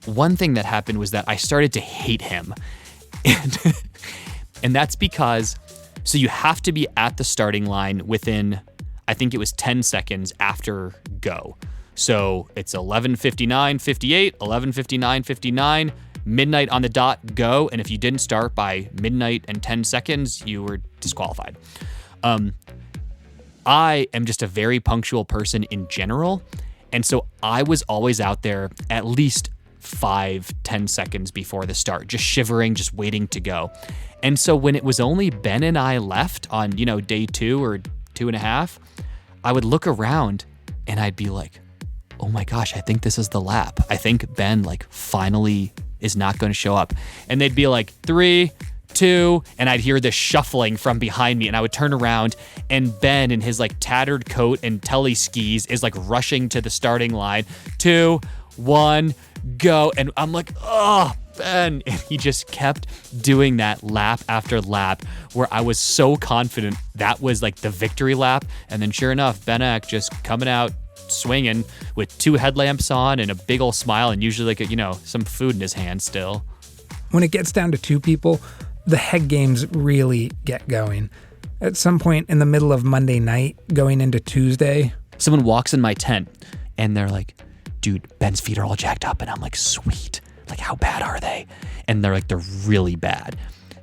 One thing that happened was that I started to hate him. And that's because, so you have to be at the starting line within, I think it was 10 seconds after go. So it's 11:59:58, 11:59:59, midnight on the dot, go. And if you didn't start by midnight and 10 seconds, you were disqualified. I am just a very punctual person in general. And so I was always out there at least 5-10 seconds before the start, just shivering, just waiting to go. And so when it was only Ben and I left on, day 2 or 2.5, I would look around and I'd be like, oh my gosh, I think this is the lap. I think Ben finally is not going to show up. And they'd be like 3, 2, and I'd hear this shuffling from behind me, and I would turn around, and Ben in his tattered coat and telly skis is rushing to the starting line. 2, 1, go. And I'm like, oh, Ben. And he just kept doing that lap after lap where I was so confident that was the victory lap. And then sure enough, Ben Eck just coming out swinging with 2 headlamps on and a big old smile and usually some food in his hand still. When it gets down to 2 people, the head games really get going. At some point in the middle of Monday night, going into Tuesday, someone walks in my tent and they're like, dude, Ben's feet are all jacked up. And I'm like, sweet. How bad are they? And they're like, they're really bad.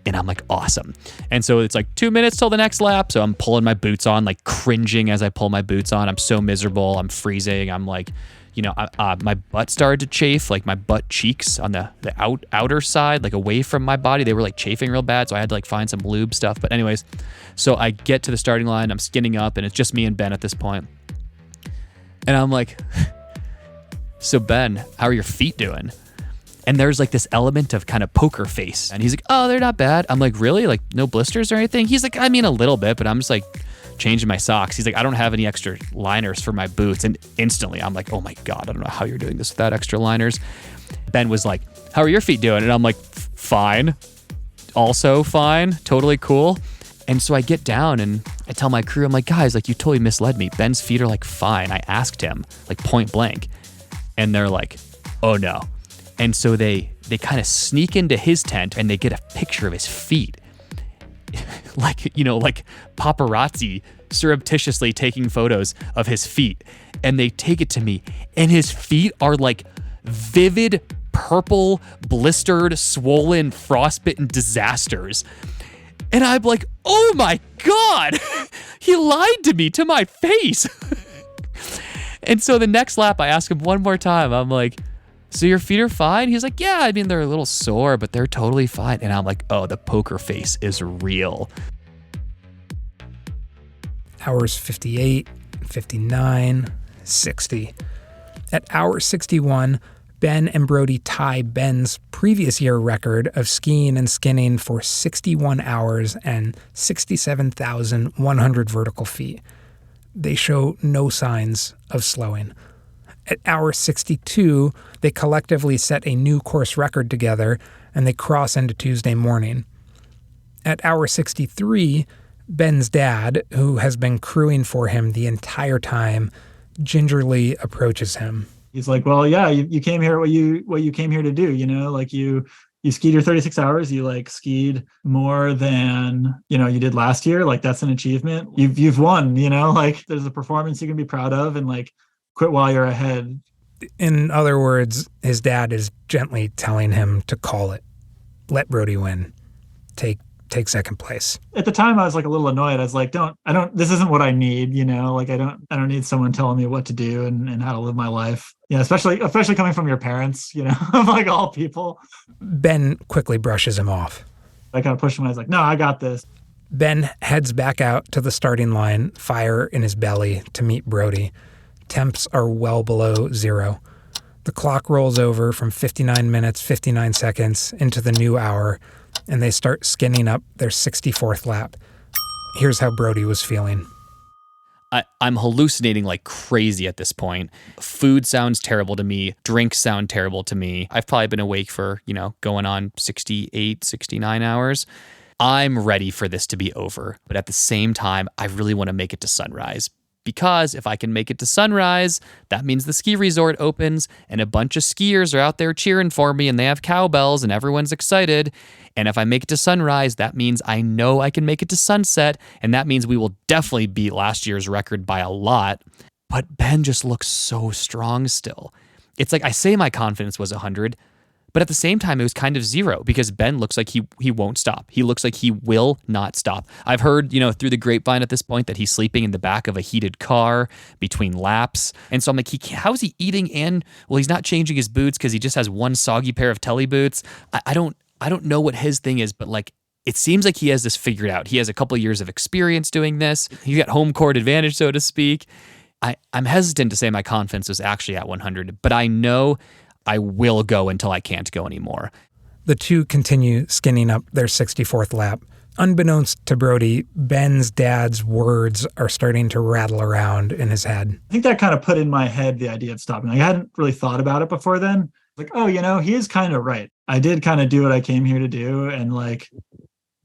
And I'm like, awesome. And so it's 2 minutes till the next lap. So I'm pulling my boots on, cringing as I pull my boots on. I'm so miserable. I'm freezing. I'm my butt started to chafe, my butt cheeks on the outer side, away from my body. They were chafing real bad. So I had to find some lube stuff. But anyways, so I get to the starting line. I'm skinning up and it's just me and Ben at this point. And I'm like, so Ben, how are your feet doing? And there's this element of kind of poker face. And he's like, oh, they're not bad. I'm like, really? No blisters or anything? He's like, I mean, a little bit, but I'm just changing my socks. He's like, I don't have any extra liners for my boots. And instantly I'm like, oh my God, I don't know how you're doing this without extra liners. Ben was like, how are your feet doing? And I'm like, fine. Also fine. Totally cool. And so I get down and I tell my crew, I'm like, guys, you totally misled me. Ben's feet are fine. I asked him point blank. And they're like, oh no. And so they kind of sneak into his tent and they get a picture of his feet. Paparazzi surreptitiously taking photos of his feet. And they take it to me and his feet are vivid, purple, blistered, swollen, frostbitten disasters. And I'm like, oh my God, he lied to me to my face. And so the next lap, I ask him one more time. I'm like, so your feet are fine? He's like, yeah, I mean, they're a little sore, but they're totally fine. And I'm like, oh, the poker face is real. Hours 58, 59, 60. At hour 61, Ben and Brody tie Ben's previous year record of skiing and skinning for 61 hours and 67,100 vertical feet. They show no signs of slowing. At hour 62, they collectively set a new course record together, and they cross into Tuesday morning. At hour 63, Ben's dad, who has been crewing for him the entire time, gingerly approaches him. He's like, well, yeah, you came here what you came here to do, like you skied your 36 hours, you like skied more than you did last year, like that's an achievement. You've won, like there's a performance you can be proud of, and like quit while you're ahead. In other words, his dad is gently telling him to call it. Let Brody win. Take second place. At the time I was like a little annoyed. I was like, this isn't what I need, like I don't need someone telling me what to do and how to live my life. Especially coming from your parents, of like all people. Ben quickly brushes him off. I kind of pushed him. I was like, no, I got this. Ben heads back out to the starting line, fire in his belly, to meet Brody. Temps are well below zero. The clock rolls over from 59 minutes, 59 seconds into the new hour, and they start skinning up their 64th lap. Here's how Brody was feeling. I'm hallucinating like crazy at this point. Food sounds terrible to me. Drinks sound terrible to me. I've probably been awake for, going on 68, 69 hours. I'm ready for this to be over. But at the same time, I really want to make it to sunrise. Because if I can make it to sunrise, that means the ski resort opens and a bunch of skiers are out there cheering for me and they have cowbells and everyone's excited. And if I make it to sunrise, that means I know I can make it to sunset, and that means we will definitely beat last year's record by a lot. But Ben just looks so strong still. It's like I say my confidence was 100, but at the same time, it was kind of 0 because Ben looks like he won't stop. He looks like he will not stop. I've heard, through the grapevine at this point that he's sleeping in the back of a heated car between laps. And so I'm like, how is he eating? And, well, he's not changing his boots because he just has one soggy pair of telly boots. I don't know what his thing is, but like, it seems like he has this figured out. He has a couple of years of experience doing this. He's got home court advantage, so to speak. I'm hesitant to say my confidence was actually at 100, but I know I will go until I can't go anymore. The two continue skinning up their 64th lap. Unbeknownst to Brody, Ben's dad's words are starting to rattle around in his head. I think that kind of put in my head the idea of stopping. Like, I hadn't really thought about it before then. Like, oh, he is kind of right. I did kind of do what I came here to do. And like,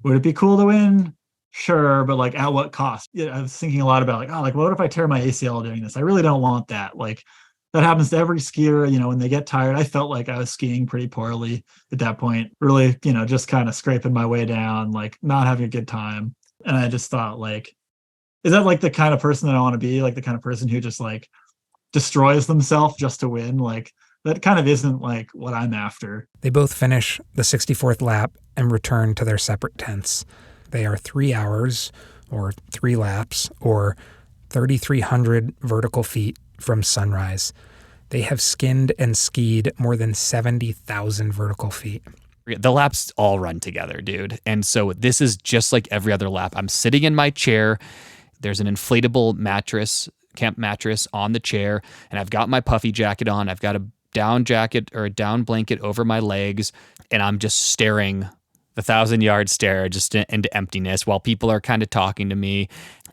would it be cool to win? Sure. But like, at what cost? I was thinking a lot about like, what if I tear my ACL doing this? I really don't want that. Like, that happens to every skier, when they get tired. I felt like I was skiing pretty poorly at that point, really, just kind of scraping my way down, like not having a good time. And I just thought, like, is that like the kind of person that I want to be? Like the kind of person who just like destroys themselves just to win? Like, that kind of isn't like what I'm after. They both finish the 64th lap and return to their separate tents. They are 3 hours or 3 laps or 3,300 vertical feet from sunrise. They have skinned and skied more than 70,000 vertical feet. The laps all run together, dude. And so this is just like every other lap. I'm sitting in my chair. There's an inflatable mattress, camp mattress on the chair, and I've got my puffy jacket on. I've got a down jacket or a down blanket over my legs, and I'm just staring the 1,000-yard stare just into emptiness while people are kind of talking to me.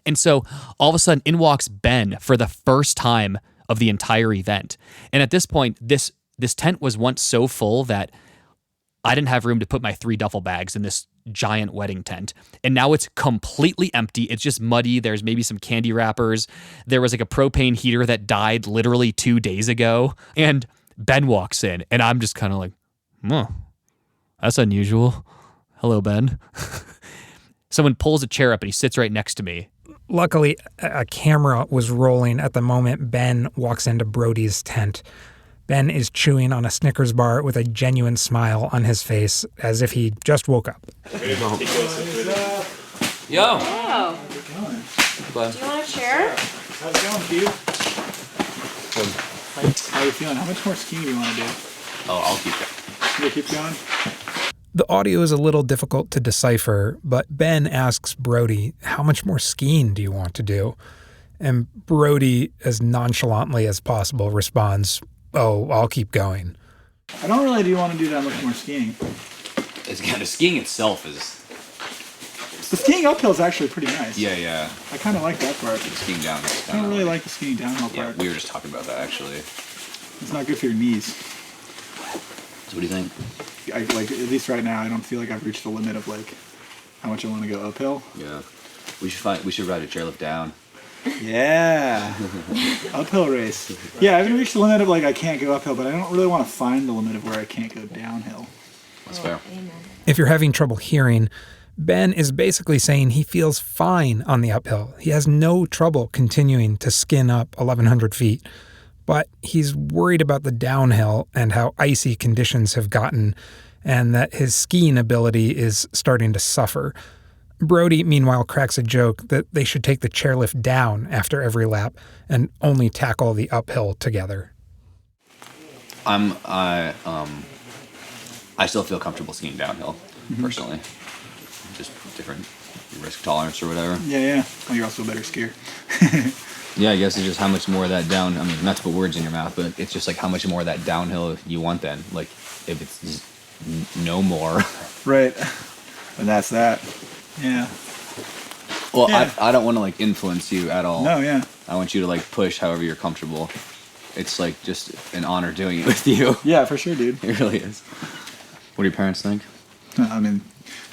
And so all of a sudden in walks Ben for the first time of the entire event. And at this point, this tent was once so full that I didn't have room to put my 3 duffel bags in this giant wedding tent. And now it's completely empty. It's just muddy. There's maybe some candy wrappers. There was like a propane heater that died literally 2 days ago. And Ben walks in and I'm just kind of like, that's unusual. Hello, Ben. Someone pulls a chair up and he sits right next to me. Luckily, a camera was rolling at the moment Ben walks into Brody's tent. Ben is chewing on a Snickers bar with a genuine smile on his face, as if he just woke up. Yo. Oh. Bud. Do you want a chair? How's it going, Keith? How are you feeling? How much more skiing do you want to do? Oh, I'll keep it. You keep going? The audio is a little difficult to decipher, but Ben asks Brody, how much more skiing do you want to do? And Brody, as nonchalantly as possible, responds, oh, I'll keep going. I don't really do want to do that much more skiing. The skiing itself is... The skiing uphill is actually pretty nice. Yeah. I kind of like that part. The skiing down is I don't really like the skiing downhill Yeah, part. we were just talking about that, actually. It's not good for your knees. So what do you think? Like, at least right now, I don't feel like I've reached the limit of, like, how much I want to go uphill. Yeah. We should ride a chairlift down. Yeah. Uphill race. Yeah, I haven't reached the limit of, like, I can't go uphill, but I don't really want to find the limit of where I can't go downhill. That's fair. If you're having trouble hearing, Ben is basically saying he feels fine on the uphill. He has no trouble continuing to skin up 1,100 feet. But he's worried about the downhill and how icy conditions have gotten, and that his skiing ability is starting to suffer. Brody, meanwhile, cracks a joke that they should take the chairlift down after every lap and only tackle the uphill together. I still feel comfortable skiing downhill, personally. Just different risk tolerance or whatever. Yeah. Well, you're also a better skier. Yeah, I guess it's just how much more of that down. I mean, not to put words in your mouth, but it's just like how much more of that downhill you want then. Like, if it's just no more. Right. And that's that. Yeah. Well, Yeah. I don't want to like influence you at all. No, yeah. I want you to like push however you're comfortable. It's like just an honor doing it with you. Yeah, for sure, dude. It really is. What do your parents think? I mean,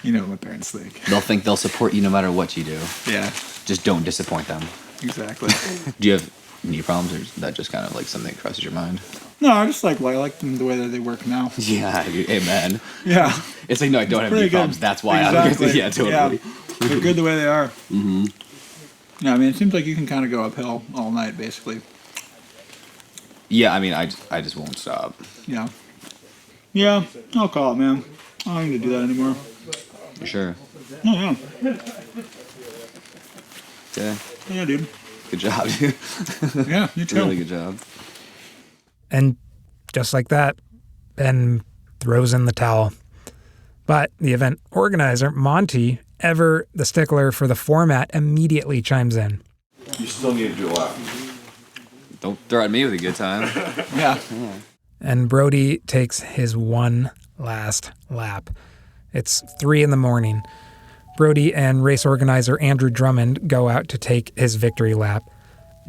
you know what my parents think. They'll think they'll support you no matter what you do. Yeah, Just don't disappoint them. exactly. Do you have knee problems, or is that just kind of like something that crosses your mind? No, I just like I like them the way that they work now. Yeah, amen. Yeah. It's like, no, I don't have Pretty knee good. problems. That's why Exactly. I'm... Yeah, totally. Yeah. They're good the way they are. Mm-hmm. Yeah, I mean, it seems like you can kind of go uphill all night, basically. Yeah, I mean, I just won't stop. Yeah. Yeah, I'll call it, man. I don't need to do that anymore. You sure? Oh, yeah. Yeah. Yeah, dude. Good job, dude. Yeah, you too. Really good job. And just like that, Ben throws in the towel. But the event organizer, Monty, ever the stickler for the format, immediately chimes in. You still need to do a lap. Don't throw at me with a good time. Yeah. And Brody takes his one last lap. It's 3 a.m. Brody and race organizer Andrew Drummond go out to take his victory lap.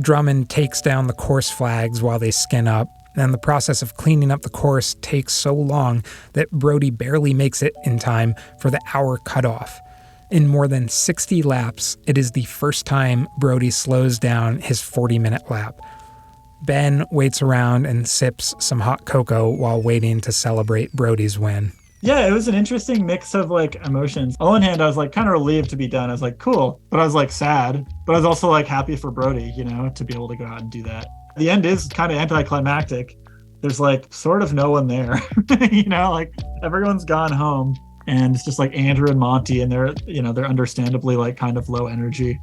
Drummond takes down the course flags while they skin up, and the process of cleaning up the course takes so long that Brody barely makes it in time for the hour cutoff. In more than 60 laps, it is the first time Brody slows down his 40-minute lap. Ben waits around and sips some hot cocoa while waiting to celebrate Brody's win. Yeah, it was an interesting mix of like emotions. On one hand, I was like kind of relieved to be done. I was like, cool. But I was like sad. But I was also like happy for Brody, you know, to be able to go out and do that. The end is kind of anticlimactic. There's like sort of no one there, you know, like everyone's gone home. And it's just like Andrew and Monty, and they're understandably like kind of low energy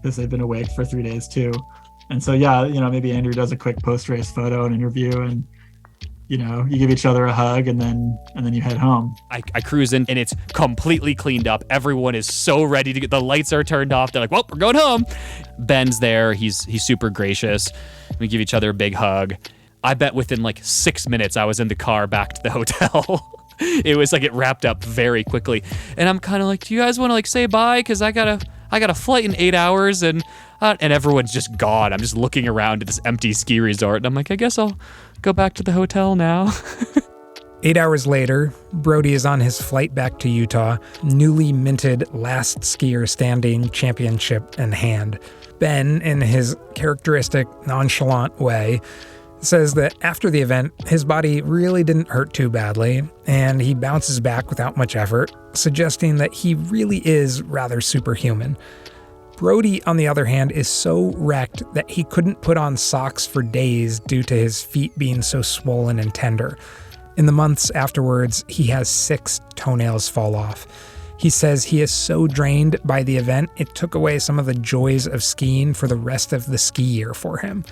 because they've been awake for 3 days too. And so, yeah, you know, maybe Andrew does a quick post-race photo and interview, and, you know, you give each other a hug, and then you head home. I cruise in, and it's completely cleaned up. Everyone is so ready to get, the lights are turned off. They're like, well, we're going home. Ben's there. He's super gracious. We give each other a big hug. I bet within like 6 minutes, I was in the car back to the hotel. It was like it wrapped up very quickly. And I'm kind of like, do you guys want to like say bye? Because I got a flight in 8 hours, and everyone's just gone. I'm just looking around at this empty ski resort, and I'm like, I guess I'll go back to the hotel now. 8 hours later, Brody is on his flight back to Utah, newly minted last skier standing championship in hand. Ben, in his characteristic nonchalant way, says that after the event, his body really didn't hurt too badly, and he bounces back without much effort, suggesting that he really is rather superhuman. Brody, on the other hand, is so wrecked that he couldn't put on socks for days due to his feet being so swollen and tender. In the months afterwards, he has 6 toenails fall off. He says he is so drained by the event, it took away some of the joys of skiing for the rest of the ski year for him.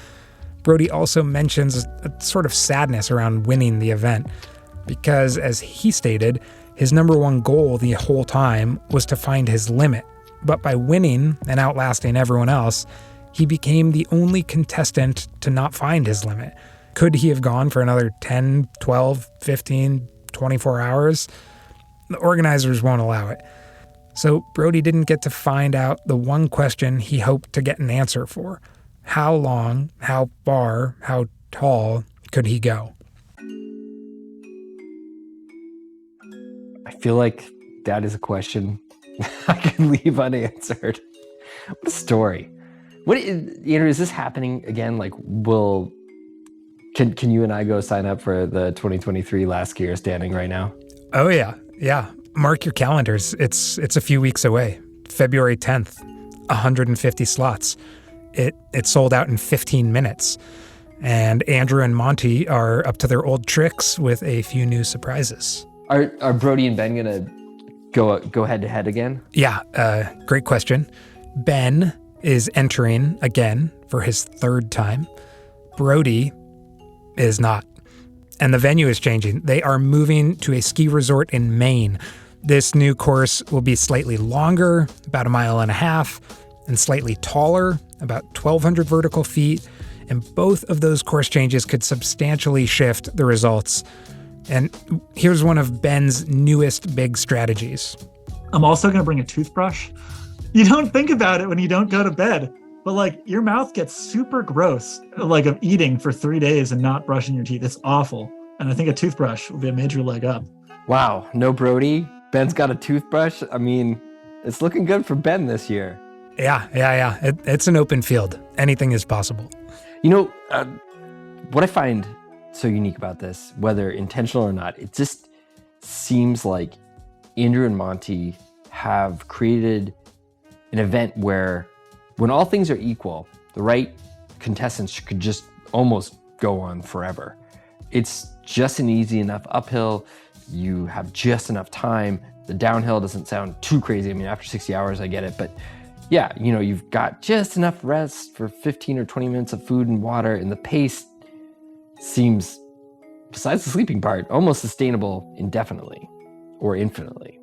Brody also mentions a sort of sadness around winning the event because, as he stated, his number one goal the whole time was to find his limit. But by winning and outlasting everyone else, he became the only contestant to not find his limit. Could he have gone for another 10, 12, 15, 24 hours? The organizers won't allow it. So Brody didn't get to find out the one question he hoped to get an answer for. How long, how far, how tall could he go? I feel like that is a question I can leave unanswered. What a story. Andrew, is this happening again? Like, can you and I go sign up for the 2023 last skier standing right now? Oh, yeah. Yeah. Mark your calendars. It's a few weeks away. February 10th, 150 slots. It sold out in 15 minutes. And Andrew and Monty are up to their old tricks with a few new surprises. Are Brody and Ben gonna go head to head again? Yeah, great question. Ben is entering again for his third time. Brody is not. And the venue is changing. They are moving to a ski resort in Maine. This new course will be slightly longer, about 1.5 miles, and slightly taller, about 1,200 vertical feet. And both of those course changes could substantially shift the results. And here's one of Ben's newest big strategies. I'm also going to bring a toothbrush. You don't think about it when you don't go to bed, but like your mouth gets super gross, like of eating for 3 days and not brushing your teeth. It's awful. And I think a toothbrush will be a major leg up. Wow, no Brody. Ben's got a toothbrush. I mean, it's looking good for Ben this year. Yeah. It's an open field. Anything is possible. You know, what I find so unique about this, whether intentional or not, it just seems like Andrew and Monty have created an event where when all things are equal, the right contestants could just almost go on forever. It's just an easy enough uphill. You have just enough time. The downhill doesn't sound too crazy. I mean, after 60 hours, I get it. But yeah, you know, you've got just enough rest for 15 or 20 minutes of food and water. And the pace seems, besides the sleeping part, almost sustainable indefinitely or infinitely.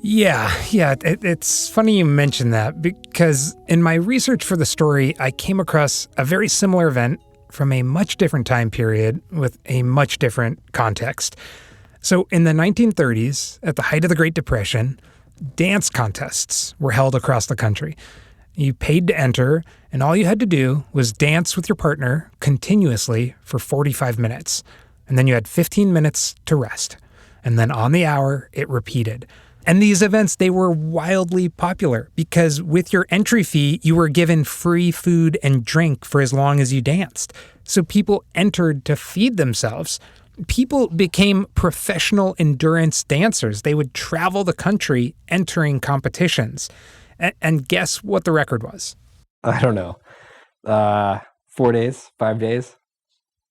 Yeah, it's funny you mention that because in my research for the story, I came across a very similar event from a much different time period with a much different context. So in the 1930s, at the height of the Great Depression, dance contests were held across the country. You paid to enter, and all you had to do was dance with your partner continuously for 45 minutes. And then you had 15 minutes to rest. And then on the hour, it repeated. And these events, they were wildly popular because with your entry fee, you were given free food and drink for as long as you danced. So people entered to feed themselves. People became professional endurance dancers. They would travel the country entering competitions. And guess what the record was? I don't know. 4 days, 5 days?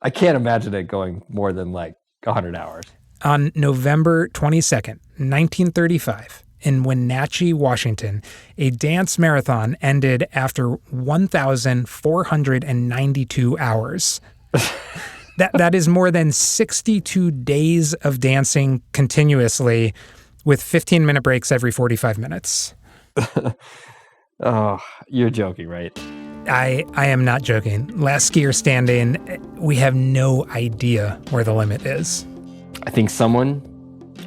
I can't imagine it going more than like 100 hours. On November 22nd, 1935, in Wenatchee, Washington, a dance marathon ended after 1,492 hours. That is more than 62 days of dancing continuously with 15-minute breaks every 45 minutes. Oh, you're joking, right? I am not joking. Last skier standing, we have no idea where the limit is. I think someone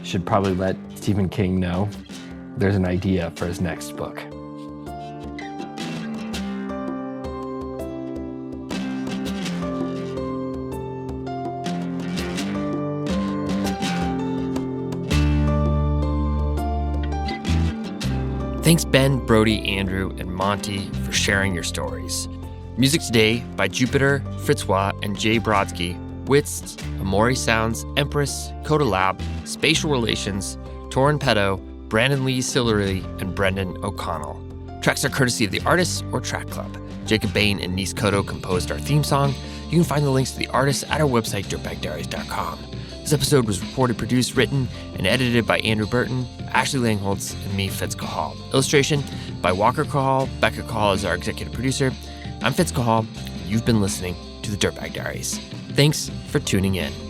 should probably let Stephen King know there's an idea for his next book. Thanks Ben, Brody, Andrew, and Monty for sharing your stories. Music today by Jupiter, Francois, and Jay Brodsky. Wits, Amori Sounds, Empress, Coda Lab, Spatial Relations, Torin Petto, Brandon Lee Sillery, and Brendan O'Connell. Tracks are courtesy of the artists or Track Club. Jacob Bain and Nis Cotto composed our theme song. You can find the links to the artists at our website, dirtbagdiaries.com. This episode was reported, produced, written, and edited by Andrew Burton, Ashley Langholtz, and me, Fitz Cahal. Illustration by Walker Cahal. Becca Cahal is our executive producer. I'm Fitz Cahal. You've been listening to to the Dirtbag Diaries. Thanks for tuning in.